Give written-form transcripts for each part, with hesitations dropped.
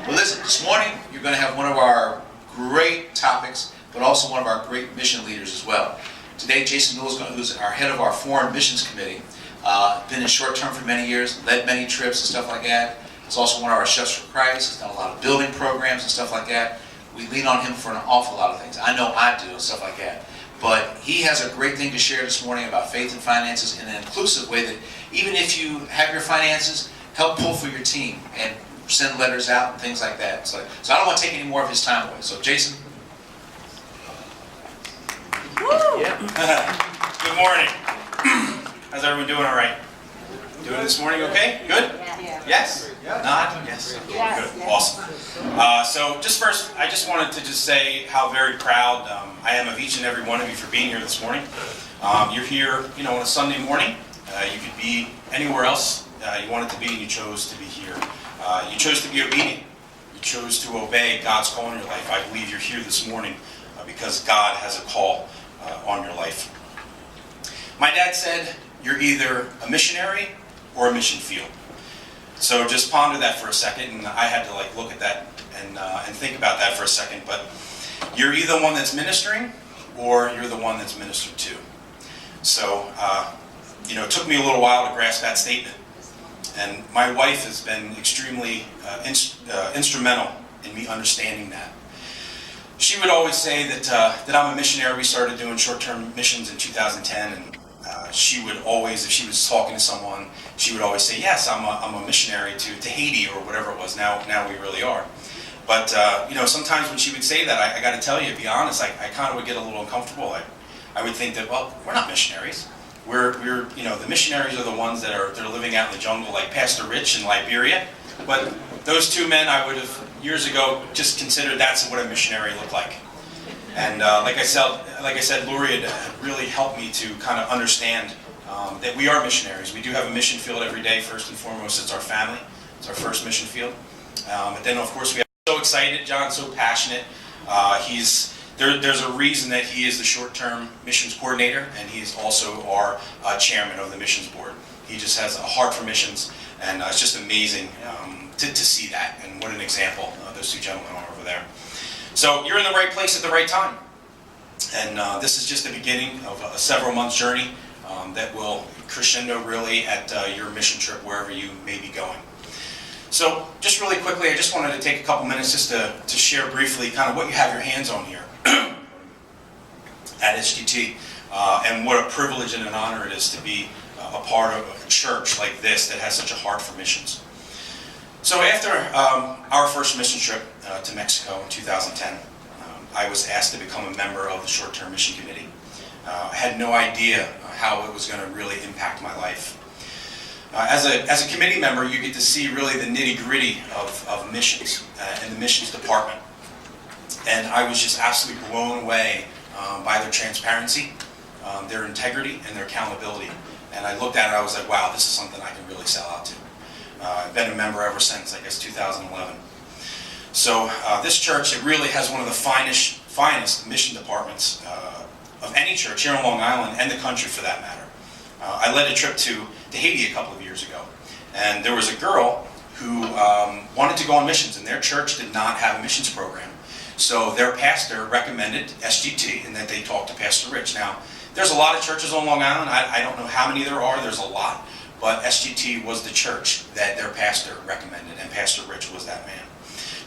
Well, listen, this morning you're going to have one of our great topics, but also one of our great mission leaders as well. Today, Jason Newell, who's our head of our Foreign Missions Committee, been in short term for many years, led many trips and stuff like that. He's also one of our Chefs for Christ. He's done a lot of building programs and stuff like that. We lean on him for an awful lot of things. I know I do and stuff like that. But he has a great thing to share this morning about faith and finances in an inclusive way that even if you have your finances, help pull for your team and send letters out and things like that. So I don't want to take any more of his time away. So Jason. Woo! Yeah. Good morning. How's everyone doing all right? Doing this morning okay? Good? Yeah. Yes? Yeah. Not? Yes? Okay, Yes. good. Awesome. So just first, I just wanted to just say how very proud I am of each and every one of you for being here this morning. You're here, on a Sunday morning. You could be anywhere else you wanted to be, and you chose to be here. You chose to be obedient. You chose to obey God's call in your life. I believe you're here this morning because God has a call on your life. My dad said, you're either a missionary or a mission field. So just ponder that for a second, and I had to look at that and think about that for a second. But you're either one that's ministering or you're the one that's ministered to. So, it took me a little while to grasp that statement. And my wife has been extremely instrumental in me understanding that. She would always say that I'm a missionary. We started doing short-term missions in 2010, and she would always, if she was talking to someone, she would always say, "Yes, I'm a missionary to Haiti," or whatever it was. Now we really are. But sometimes when she would say that, I got to tell you, to be honest, I kind of would get a little uncomfortable. I would think that, well, we're not missionaries. We're the missionaries are the ones that are living out in the jungle, like Pastor Rich in Liberia. But those two men, I would have years ago just considered that's what a missionary looked like. And like I said, Lori had really helped me to kind of understand that we are missionaries. We do have a mission field every day. First and foremost, it's our family. It's our first mission field. But then, of course, we are so excited. John's so passionate. There's a reason that he is the short-term missions coordinator, and he is also our chairman of the missions board. He just has a heart for missions, and it's just amazing to see that, and what an example those two gentlemen are over there. So you're in the right place at the right time, and this is just the beginning of a several-month journey that will crescendo really at your mission trip wherever you may be going. So just really quickly, I just wanted to take a couple minutes just to share briefly kind of what you have your hands on here at SGT, and what a privilege and an honor it is to be a part of a church like this that has such a heart for missions. So after our first mission trip to Mexico in 2010, I was asked to become a member of the short-term mission committee. I had no idea how it was going to really impact my life. As a committee member, you get to see really the nitty-gritty of missions and the missions department. And I was just absolutely blown away by their transparency, their integrity, and their accountability. And I looked at it, I was like, wow, this is something I can really sell out to. I've been a member ever since, I guess, 2011. So this church, it really has one of the finest mission departments of any church here on Long Island, and the country for that matter. I led a trip to Haiti a couple of years ago, and there was a girl who wanted to go on missions, and their church did not have a missions program. So their pastor recommended SGT, and that they talk to Pastor Rich. Now, there's a lot of churches on Long Island. I don't know how many there are. There's a lot. But SGT was the church that their pastor recommended, and Pastor Rich was that man.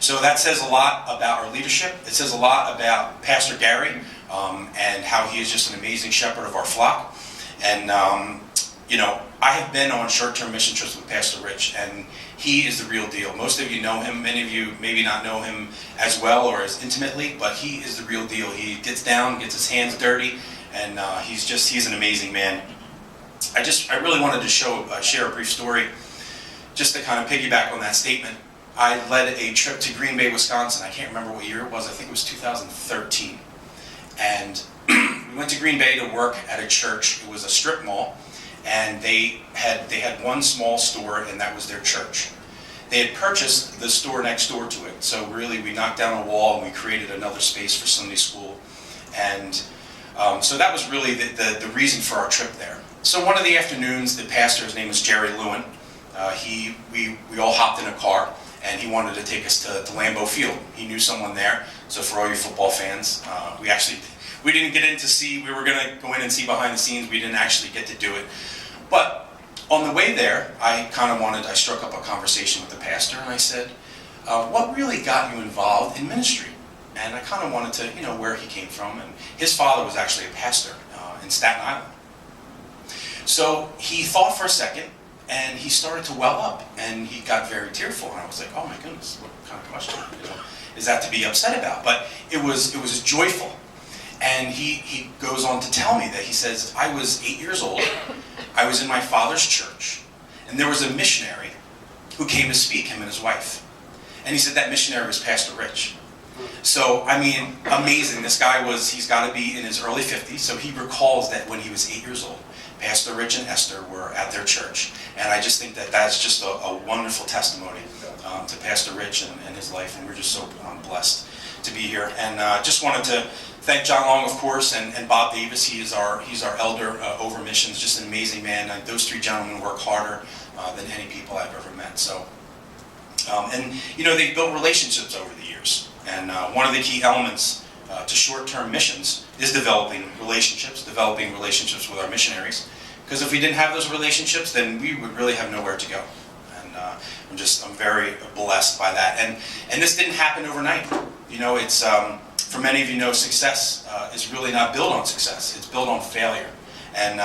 So that says a lot about our leadership. It says a lot about Pastor Gary and how he is just an amazing shepherd of our flock. And, I have been on short-term mission trips with Pastor Rich, and he is the real deal. Most of you know him. Many of you maybe not know him as well or as intimately, but he is the real deal. He gets down, gets his hands dirty, and he's an amazing man. I really wanted to share a brief story just to kind of piggyback on that statement. I led a trip to Green Bay, Wisconsin. I can't remember what year it was. I think it was 2013. And we went to Green Bay to work at a church. It was a strip mall, and they had one small store, and that was their church. They had purchased the store next door to it. So really, we knocked down a wall and we created another space for Sunday school. And so that was really the reason for our trip there. So one of the afternoons, the pastor, his name was Jerry Lewin, we all hopped in a car, and he wanted to take us to Lambeau Field. He knew someone there, so for all you football fans, we didn't get in to see, we were going to go in and see behind the scenes, we didn't actually get to do it. But on the way there, I struck up a conversation with the pastor, and I said, what really got you involved in ministry? And I kind of wanted to, where he came from, and his father was actually a pastor in Staten Island. So he thought for a second, and he started to well up, and he got very tearful, and I was like, oh my goodness, what kind of question is that to be upset about? But it was joyful. And he goes on to tell me that he says, I was 8 years old, I was in my father's church, and there was a missionary who came to speak, him and his wife. And he said that missionary was Pastor Rich. So, I mean, amazing. This guy he's got to be in his early 50s, so he recalls that when he was 8 years old, Pastor Rich and Esther were at their church. And I just think that that's just a wonderful testimony to Pastor Rich and his life, and we're just so blessed to be here. And just wanted to thank John Long, of course, and Bob Davis. He's our elder over missions, just an amazing man. Those three gentlemen work harder than any people I've ever met. So, they've built relationships over the years. And one of the key elements to short-term missions is developing relationships with our missionaries. Because if we didn't have those relationships, then we would really have nowhere to go. And I'm very blessed by that. And this didn't happen overnight. It's for many of you know, success is really not built on success. It's built on failure. And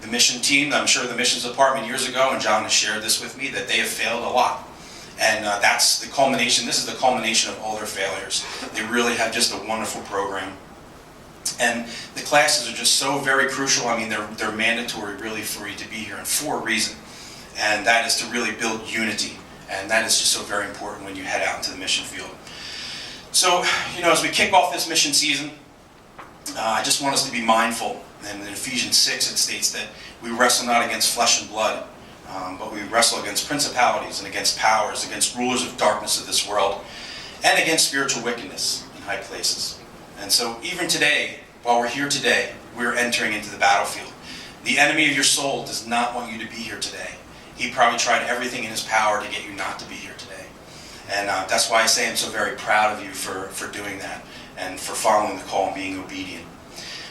the mission team, I'm sure the missions department years ago, and John has shared this with me, that they have failed a lot. And that's the culmination. This is the culmination of all their failures. They really have just a wonderful program. And the classes are just so very crucial. I mean, they're mandatory really for you to be here, and for a reason. And that is to really build unity. And that is just so very important when you head out into the mission field. So, as we kick off this mission season, I just want us to be mindful. And in Ephesians 6, it states that we wrestle not against flesh and blood, but we wrestle against principalities and against powers, against rulers of darkness of this world, and against spiritual wickedness in high places. And so even today, while we're here today, we're entering into the battlefield. The enemy of your soul does not want you to be here today. He probably tried everything in his power to get you not to be here today. And that's why I say I'm so very proud of you for doing that and for following the call and being obedient.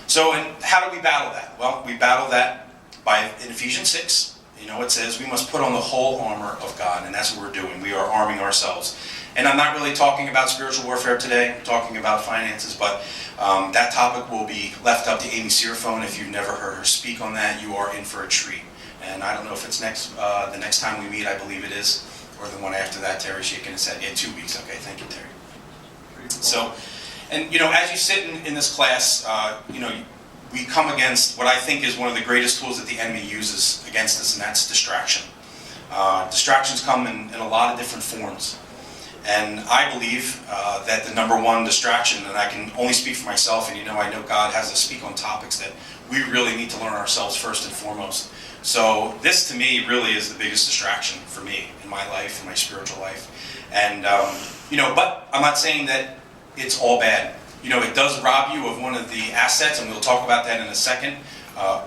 So, and how do we battle that? Well, we battle that in Ephesians 6. It says we must put on the whole armor of God, and that's what we're doing. We are arming ourselves. And I'm not really talking about spiritual warfare today. I'm talking about finances, but that topic will be left up to Amy Searphone. If you've never heard her speak on that, you are in for a treat. And I don't know if it's the next time we meet, I believe it is, or the one after that. Terry's shaking his head. Yeah, 2 weeks. Okay, thank you, Terry. So, and as you sit in this class, we come against what I think is one of the greatest tools that the enemy uses against us, and that's distraction. Distractions come in a lot of different forms. And I believe that the number one distraction, and I can only speak for myself, and I know God has us speak on topics that we really need to learn ourselves first and foremost. So this to me really is the biggest distraction for me in my life, in my spiritual life. And, but I'm not saying that it's all bad. It does rob you of one of the assets, and we'll talk about that in a second,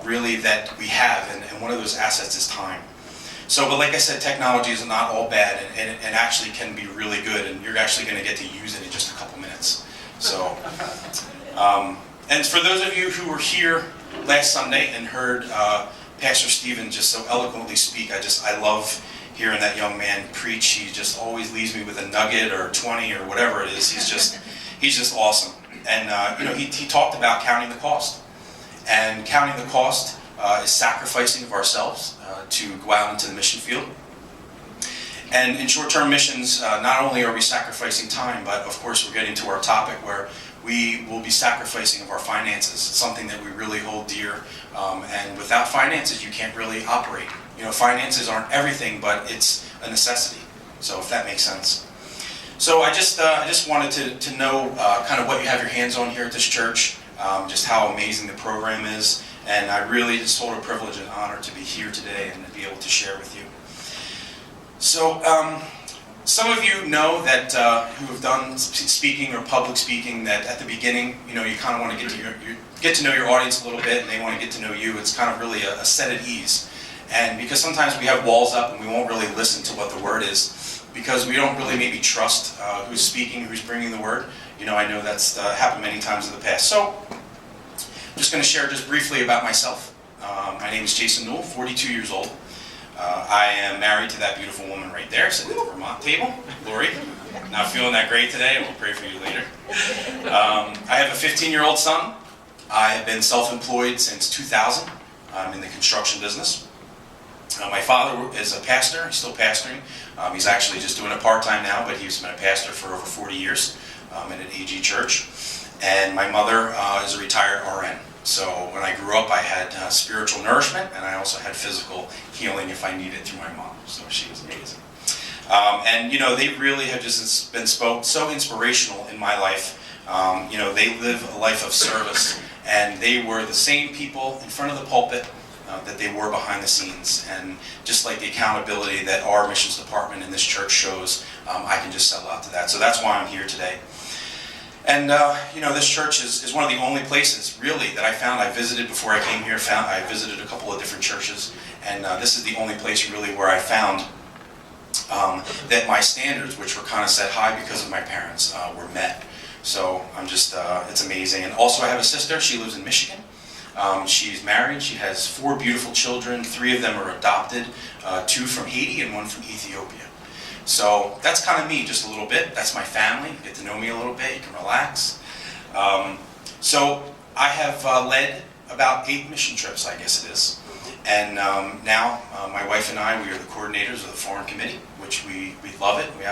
really, that we have, and one of those assets is time. So, but like I said, technology is not all bad, and actually can be really good, and you're actually going to get to use it in just a couple minutes. So, and for those of you who were here last Sunday and heard Pastor Stephen just so eloquently speak, I love hearing that young man preach. He just always leaves me with a nugget or 20 or whatever it is. He's just awesome. And he talked about counting the cost. And counting the cost is sacrificing of ourselves to go out into the mission field. And in short-term missions, not only are we sacrificing time, but of course we're getting to our topic where we will be sacrificing of our finances. It's something that we really hold dear. And without finances, you can't really operate. Finances aren't everything, but it's a necessity. So if that makes sense. So I just wanted to know kind of what you have your hands on here at this church, just how amazing the program is, and I really just hold a privilege and honor to be here today and to be able to share with you. So some of you know that who have done speaking or public speaking that at the beginning, you kind of want to get to know your audience a little bit, and they want to get to know you. It's kind of really a set at ease, and because sometimes we have walls up and we won't really listen to what the word is. because we don't really maybe trust who's speaking, who's bringing the word. I know that's happened many times in the past. So I'm just going to share just briefly about myself. My name is Jason Newell, 42 years old. I am married to that beautiful woman right there, sitting at the Vermont table, Lori. Not feeling that great today. We'll pray for you later. I have a 15-year-old son. I have been self-employed since 2000. I'm in the construction business. My father is a pastor. He's still pastoring. He's actually just doing it part-time now, but he's been a pastor for over 40 years in an AG church. And my mother is a retired RN. So when I grew up, I had spiritual nourishment, and I also had physical healing if I needed through my mom. So she was amazing. And they really have just been so inspirational in my life. They live a life of service, and they were the same people in front of the pulpit that they were behind the scenes. And just like the accountability that our missions department in this church shows, I can just sell out to that. So that's why I'm here today. And this church is one of the only places really that I found. I visited before I came here. I visited a couple of different churches, and this is the only place really where I found that my standards, which were kind of set high because of my parents, were met. So I'm just, it's amazing. And also I have a sister. She lives in Michigan. She's married. She has 4 beautiful children. 3 of them are adopted, 2 from Haiti and 1 from Ethiopia. So that's kind of me, just a little bit. That's my family. Get to know me a little bit. You can relax. So I have led about 8 mission trips, I guess it is. And now my wife and I, we are the coordinators of the foreign committee, which we love it. We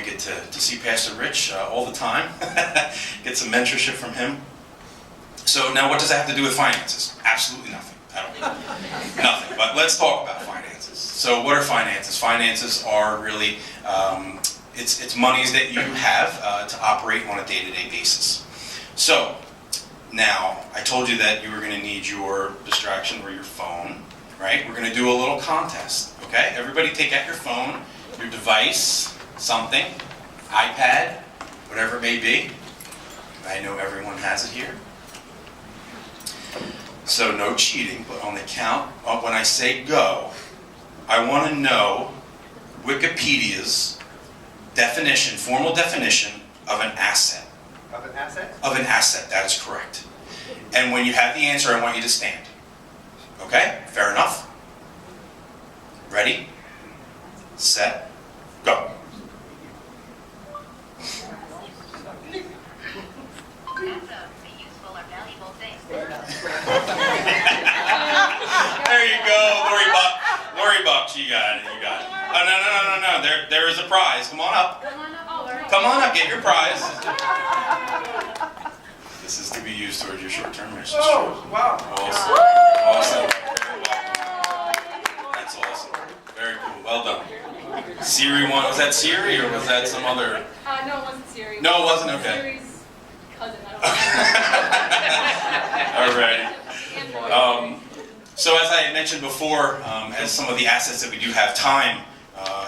get to see Pastor Rich all the time, get some mentorship from him. So now what does that have to do with finances? Absolutely nothing. Nothing. But let's talk about finances. So what are finances? Finances are really, it's monies that you have to operate on a day-to-day basis. So now, I told you that you were going to need your distraction or your phone, right? We're going to do a little contest, okay? Everybody take out your phone, your device, something, iPad, whatever it may be. I know everyone has it here. So no cheating, but on the count of when I say go, I want to know Wikipedia's definition, formal definition of an asset. Of an asset? Of an asset, that is correct. And when you have the answer, I want you to stand. Okay? Fair enough? Ready? Set? Go. There you go, Lori Buck. Lori Buck, you got it, you got it. Oh, no. There is a prize. Come on up. Come on up, get your prize. This is to be used towards your short-term missions. Oh, wow. Awesome. Very welcome. That's awesome. Very cool. Well done. Siri one. Was that Siri or was that some other? No, it wasn't Siri. No, it wasn't? Okay. Siri's cousin. I All right. So as I mentioned before, as some of the assets that we do have, time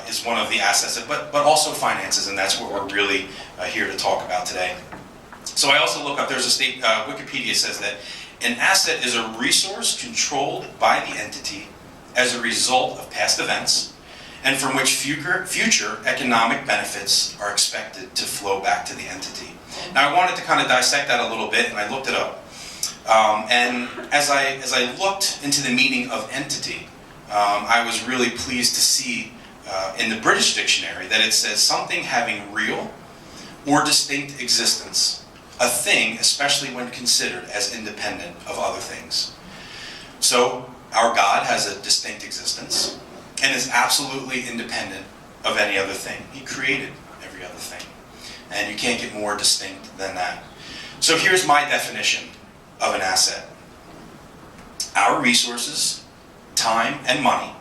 is one of the assets, but also finances, and that's what we're really here to talk about today. So I also look up, there's a Wikipedia says that an asset is a resource controlled by the entity as a result of past events, and from which future economic benefits are expected to flow back to the entity. Now I wanted to kind of dissect that a little bit, and I looked it up. And as I looked into the meaning of entity, I was really pleased to see in the British dictionary that it says something having real or distinct existence, a thing, especially when considered as independent of other things. So our God has a distinct existence and is absolutely independent of any other thing. He created every other thing, and you can't get more distinct than that. So here's my definition of an asset. Our resources, time and money,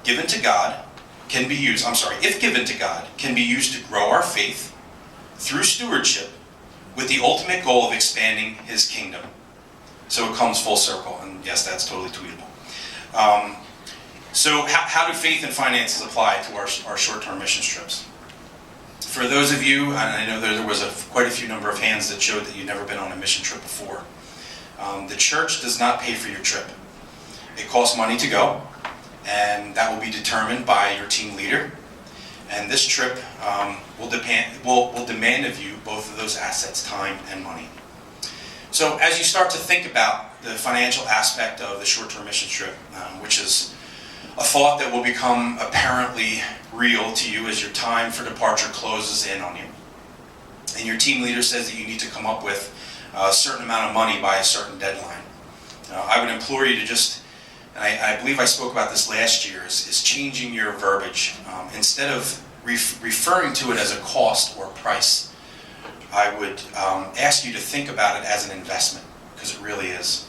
given to God, can be used, if given to God, can be used to grow our faith through stewardship with the ultimate goal of expanding His kingdom. So it comes full circle, and yes, that's totally tweetable. So how do faith and finances apply to our short-term mission trips? For those of you, and I know there was quite a few number of hands that showed that you've never been on a mission trip before, the church does not pay for your trip. It costs money to go, and that will be determined by your team leader. And this trip will demand of you both of those assets, time and money. So as you start to think about the financial aspect of the short-term mission trip, which is a thought that will become apparently real to you as your time for departure closes in on you, and your team leader says that you need to come up with a certain amount of money by a certain deadline, I would implore you to just, and I believe I spoke about this last year, is changing your verbiage. Instead of referring to it as a cost or price, I would ask you to think about it as an investment, because it really is.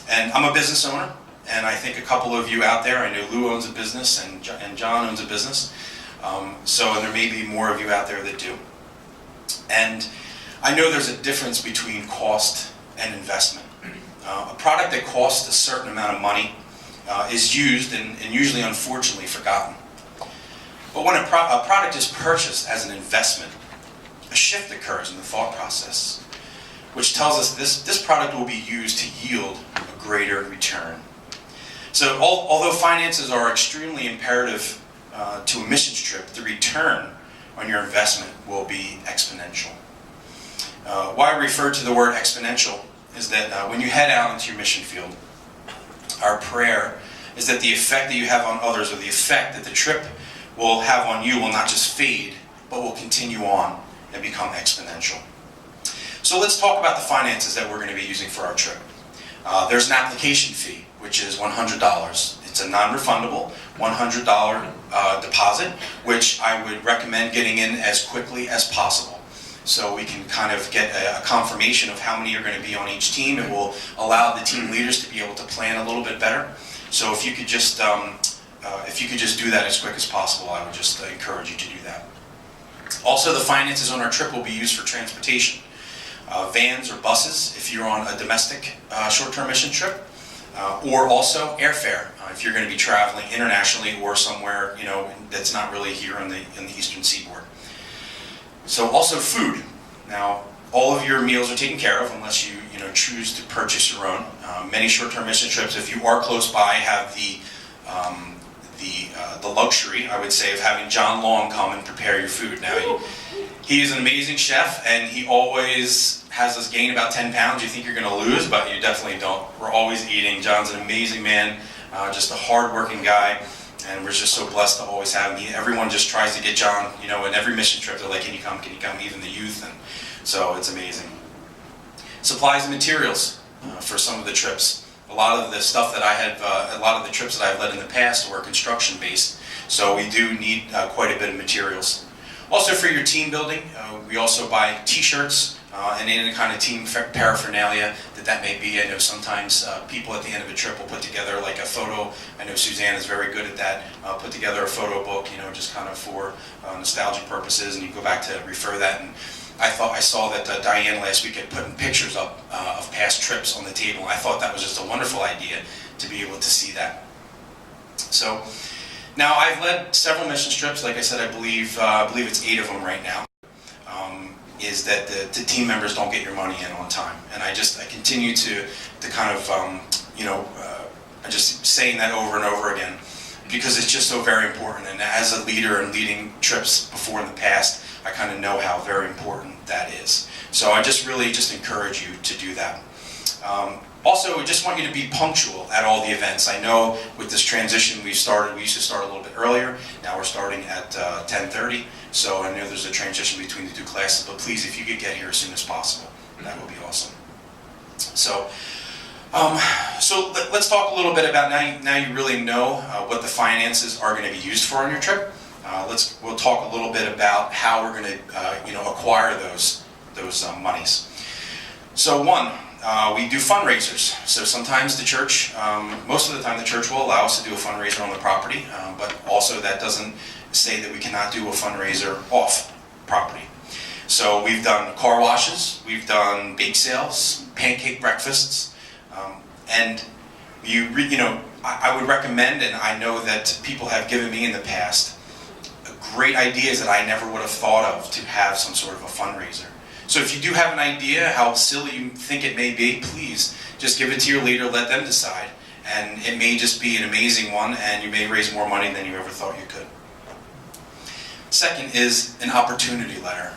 And I'm a business owner, and I think a couple of you out there, I know Lou owns a business and John owns a business, and there may be more of you out there that do. And I know there's a difference between cost and investment. A product that costs a certain amount of money is used and usually unfortunately forgotten. But when a product is purchased as an investment, a shift occurs in the thought process, which tells us this product will be used to yield a greater return. So although finances are extremely imperative to a missions trip, the return on your investment will be exponential. Why I refer to the word exponential is that when you head out into your mission field, our prayer is that the effect that you have on others, or the effect that the trip will have on you, will not just fade, but will continue on and become exponential. So let's talk about the finances that we're going to be using for our trip. There's an application fee, which is $100. It's a non-refundable $100 deposit, which I would recommend getting in as quickly as possible, so we can kind of get a confirmation of how many are going to be on each team. It will allow the team leaders to be able to plan a little bit better. So if you could just do that as quick as possible, I would just encourage you to do that. Also, the finances on our trip will be used for transportation. Vans or buses if you're on a domestic short-term mission trip, or also airfare if you're going to be traveling internationally or somewhere that's not really here in the Eastern Seaboard. So also food. Now, all of your meals are taken care of unless you choose to purchase your own. Many short-term mission trips, if you are close by, have the luxury, I would say, of having John Long come and prepare your food. Now, he is an amazing chef, and he always has us gain about 10 pounds. You think you're going to lose, but you definitely don't. We're always eating. John's an amazing man, just a hard-working guy, and we're just so blessed to always have him. Everyone just tries to get John, in every mission trip, they're like, can you come, even the youth, and so it's amazing. Supplies and materials for some of the trips. A lot of the stuff that a lot of the trips that I've led in the past were construction-based, so we do need quite a bit of materials. Also for your team building, we also buy t-shirts and any kind of team paraphernalia that may be. I know sometimes people at the end of a trip will put together like a photo. I know Suzanne is very good at that. Put together a photo book, just kind of for nostalgic purposes, and you go back to refer that. And I saw that Diane last week had put pictures up of past trips on the table. I thought that was just a wonderful idea to be able to see that. So now I've led several mission trips. Like I said, I believe it's 8 of them right now. Is that the team members don't get your money in on time, and I continue to kind of I'm just saying that over and over again, because it's just so very important. And as a leader and leading trips before in the past, I kind of know how very important that is. So I really encourage you to do that. Also, we just want you to be punctual at all the events. I know with this transition we used to start a little bit earlier. Now we're starting at 10:30. So I know there's a transition between the 2 classes, but please, if you could get here as soon as possible, that would be awesome. So let's talk a little bit about, now you really know what the finances are going to be used for on your trip. We'll talk a little bit about how we're going to acquire those monies. So we do fundraisers. So sometimes the church, most of the time the church will allow us to do a fundraiser on the property, but also that doesn't say that we cannot do a fundraiser off property. So we've done car washes, we've done bake sales, pancake breakfasts, and I would recommend, and I know that people have given me in the past, great ideas that I never would have thought of to have some sort of a fundraiser. So if you do have an idea how silly you think it may be, please just give it to your leader, let them decide, and it may just be an amazing one, and you may raise more money than you ever thought you could. Second is an opportunity letter.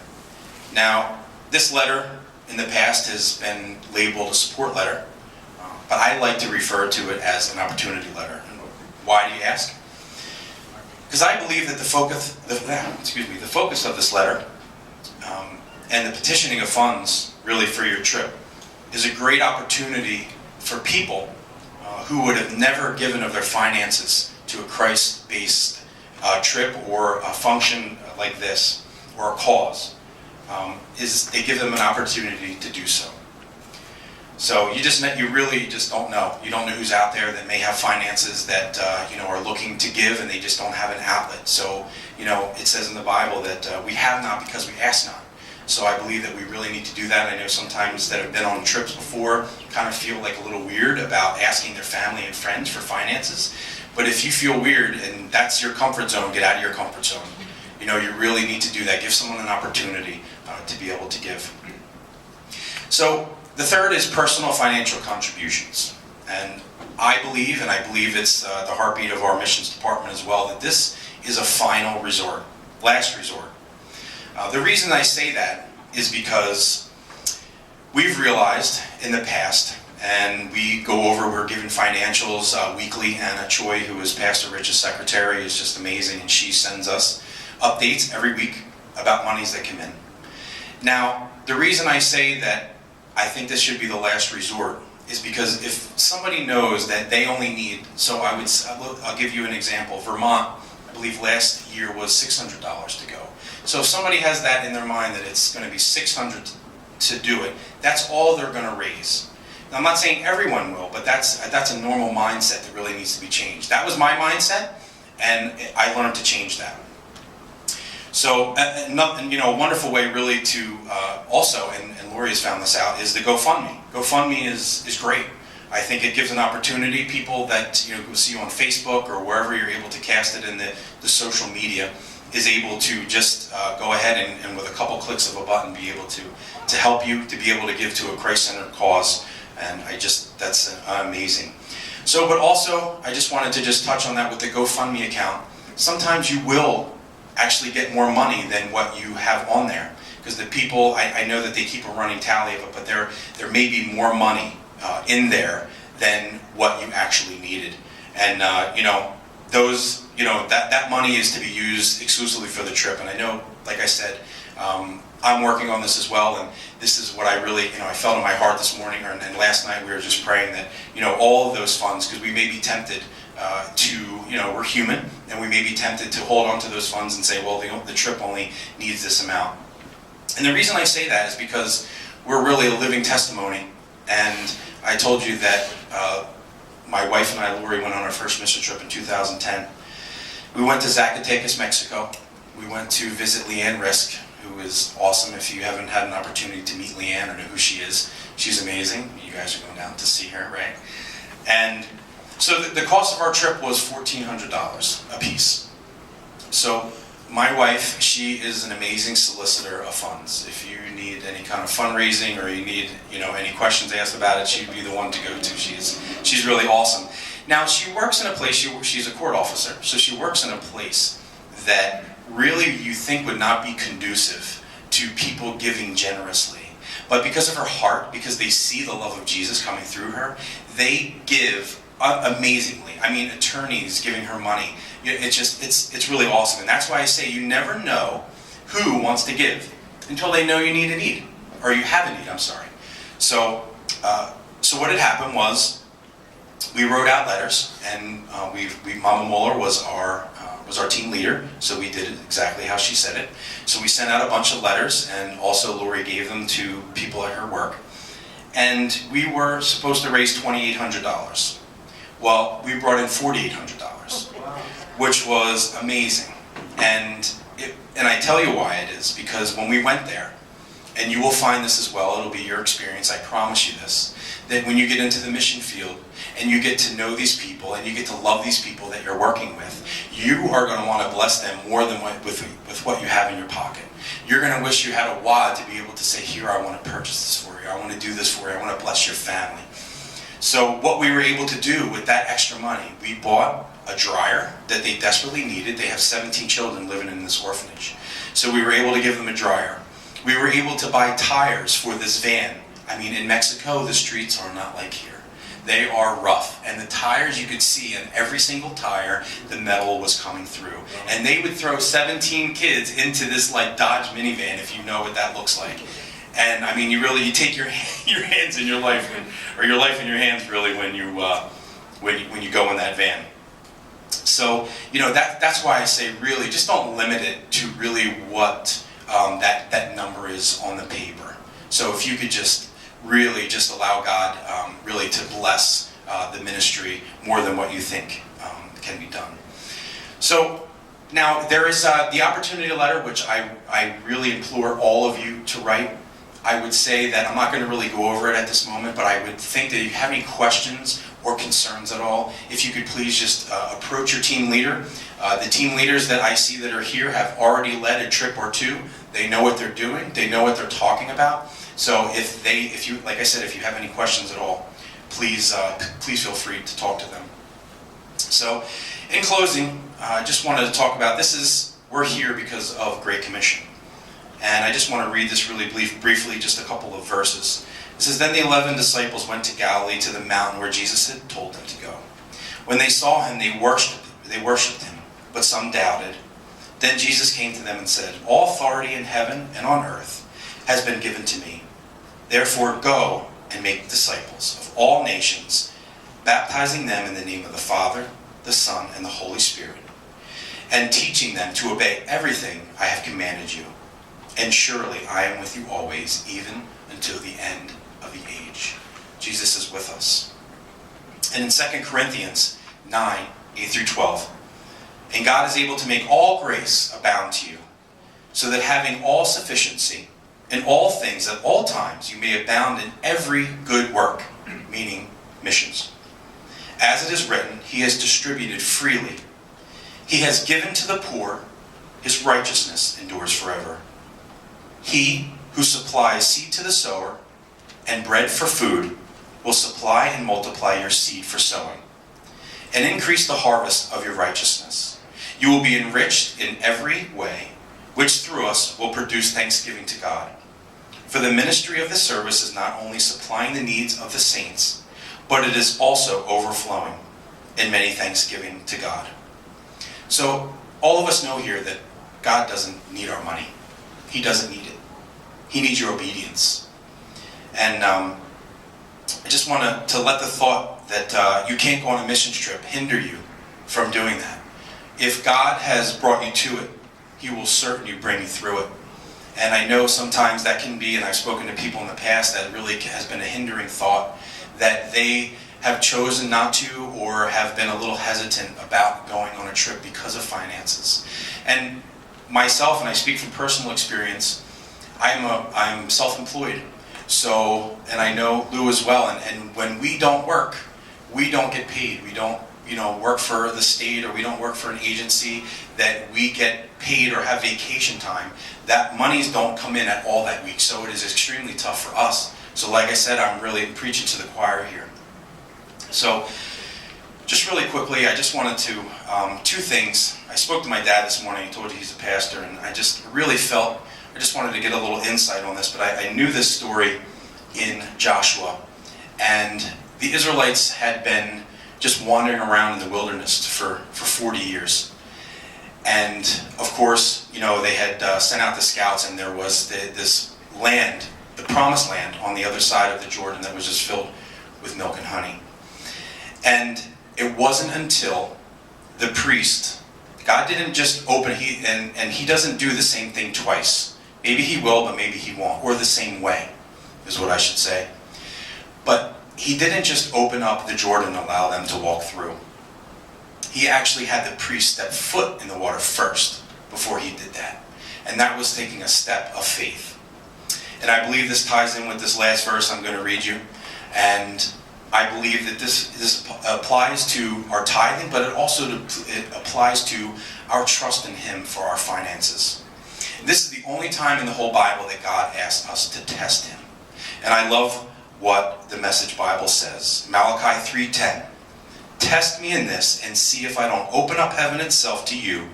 Now, this letter in the past has been labeled a support letter, but I like to refer to it as an opportunity letter. Why, do you ask? Because I believe that the focus of this letter and the petitioning of funds really for your trip is a great opportunity for people who would have never given of their finances to a Christ-based trip or a function like this, or a cause, is they give them an opportunity to do so. So you really just don't know. You don't know who's out there that may have finances that are looking to give, and they just don't have an outlet. So it says in the Bible that we have not because we ask not. So I believe that we really need to do that. I know sometimes that have been on trips before kind of feel like a little weird about asking their family and friends for finances. But if you feel weird and that's your comfort zone, get out of your comfort zone. You really need to do that. Give someone an opportunity to be able to give. So the third is personal financial contributions. And I believe it's the heartbeat of our missions department as well, that this is a final resort, last resort. The reason I say that is because we've realized in the past, and we're given financials weekly. Anna Choi, who is Pastor Rich's secretary, is just amazing, and she sends us updates every week about monies that come in. Now, the reason I say that I think this should be the last resort is because if somebody knows that they only need, I'll give you an example. Vermont, I believe last year was $600 to go. So if somebody has that in their mind that it's going to be $600 to do it, that's all they're going to raise. Now, I'm not saying everyone will, but that's a normal mindset that really needs to be changed. That was my mindset, and I learned to change that. So, a wonderful way really to also, and Lori has found this out, is the GoFundMe. GoFundMe is great. I think it gives an opportunity. People that see you on Facebook or wherever you're able to cast it in the social media is able to just go ahead and with a couple clicks of a button be able to help you, to be able to give to a Christ-centered cause. And that's amazing. So, but also, I just wanted to just touch on that with the GoFundMe account. Sometimes you will actually get more money than what you have on there. Because the people, I know that they keep a running tally of it, but there may be more money in there than what you actually needed. And, that money is to be used exclusively for the trip. And I know, like I said, I'm working on this as well, and this is what I really, I felt in my heart this morning, and last night we were just praying that, all of those funds, because we may be tempted we're human, and we may be tempted to hold on to those funds and say, well, the trip only needs this amount. And the reason I say that is because we're really a living testimony, and I told you that my wife and I, Lori, went on our first mission trip in 2010. We went to Zacatecas, Mexico. We went to visit Leanne Risk, who is awesome. If you haven't had an opportunity to meet Leanne or know who she is, she's amazing. You guys are going down to see her, right? And so the cost of our trip was $1,400 a piece. So my wife, she is an amazing solicitor of funds. If you need any kind of fundraising or you need any questions asked about it, she'd be the one to go to. She's really awesome. Now, she works in a place, she's a court officer, so she works in a place that really you think would not be conducive to people giving generously. But because of her heart, because they see the love of Jesus coming through her, they give amazingly. I mean, attorneys giving her money. It's really awesome. And that's why I say you never know who wants to give until they know you need a need, or you have a need, I'm sorry. So what had happened was we wrote out letters, and Mama Mueller was our team leader, so we did it exactly how she said it. So we sent out a bunch of letters, and also Lori gave them to people at her work. And we were supposed to raise $2,800. Well, we brought in $4,800, which was amazing. And I tell you why it is, because when we went there, and you will find this as well, it'll be your experience, I promise you this, that when you get into the mission field and you get to know these people and you get to love these people that you're working with, you are going to want to bless them more than with what you have in your pocket. You're going to wish you had a wad to be able to say, here, I want to purchase this for you, I want to do this for you, I want to bless your family. So what we were able to do with that extra money, we bought a dryer that they desperately needed. They have 17 children living in this orphanage. So we were able to give them a dryer. We were able to buy tires for this van. I mean, in Mexico, the streets are not like here. They are rough. And the tires, you could see in every single tire, the metal was coming through. And they would throw 17 kids into this like Dodge minivan, if you know what that looks like. And I mean, you take your hands in your life, or your life in your hands really, when you go in that van. So, that's why I say really, just don't limit it to really what that number is on the paper. So if you could just really just allow God really to bless the ministry more than what you think can be done. So now there is the opportunity letter, which I really implore all of you to write. I would say that I'm not going to really go over it at this moment, but I would think that if you have any questions or concerns at all, if you could please just approach your team leader. The team leaders that I see that are here have already led a trip or two. They know what they're doing. They know what they're talking about. So if you, like I said, if you have any questions at all, please feel free to talk to them. So, in closing, I just wanted to talk about we're here because of Great Commission. And I just want to read this really briefly, just a couple of verses. It says, "Then the 11 disciples went to Galilee, to the mountain where Jesus had told them to go. When they saw him, they worshipped him, but some doubted. Then Jesus came to them and said, 'All authority in heaven and on earth has been given to me. Therefore go and make disciples of all nations, baptizing them in the name of the Father, the Son, and the Holy Spirit, and teaching them to obey everything I have commanded you. And surely I am with you always, even until the end of the age.'" Jesus is with us. And in 2 Corinthians 9, 8 through 12, "And God is able to make all grace abound to you, so that having all sufficiency in all things at all times, you may abound in every good work," meaning missions. "As it is written, he has distributed freely. He has given to the poor. His righteousness endures forever. He who supplies seed to the sower and bread for food will supply and multiply your seed for sowing, and increase the harvest of your righteousness. You will be enriched in every way, which through us will produce thanksgiving to God. For the ministry of the service is not only supplying the needs of the saints, but it is also overflowing in many thanksgiving to God." So all of us know here that God doesn't need our money. He doesn't need it. He needs your obedience. And I just want to let the thought that you can't go on a missions trip hinder you from doing that. If God has brought you to it, he will certainly bring you through it. And I know sometimes that can be, and I've spoken to people in the past, that really has been a hindering thought, that they have chosen not to or have been a little hesitant about going on a trip because of finances. And myself, and I speak from personal experience, I'm self-employed. So, and I know Lou as well, and when we don't work, we don't get paid. We don't work for the state, or we don't work for an agency that we get paid or have vacation time. That monies don't come in at all that week, so it is extremely tough for us. So like I said, I'm really preaching to the choir here. So just really quickly, I just wanted to, two things. I spoke to my dad this morning. He told you he's a pastor, and I just really felt, I just wanted to get a little insight on this, but I knew this story in Joshua. And the Israelites had been just wandering around in the wilderness for 40 years. And of course, they had sent out the scouts, and there was this land, the promised land, on the other side of the Jordan that was just filled with milk and honey. And it wasn't until the priest, God didn't just open, and he doesn't do the same thing twice. Maybe he will, but maybe he won't. Or the same way, is what I should say. But he didn't just open up the Jordan and allow them to walk through. He actually had the priest step foot in the water first before he did that. And that was taking a step of faith. And I believe this ties in with this last verse I'm going to read you. And I believe that this applies to our tithing, but it applies to our trust in him for our finances. And this is the only time in the whole Bible that God asks us to test him. And I love what the Message Bible says. Malachi 3:10. Test me in this and see if I don't open up heaven itself to you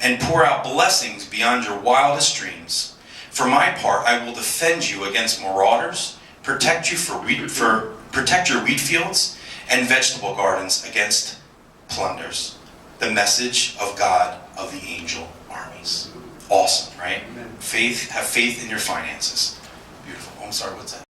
and pour out blessings beyond your wildest dreams. For my part, I will defend you against marauders, protect your wheat fields and vegetable gardens against plunders. The message of God of the angel armies. Awesome, right? Faith, have faith in your finances. Beautiful. Oh, I'm sorry, what's that?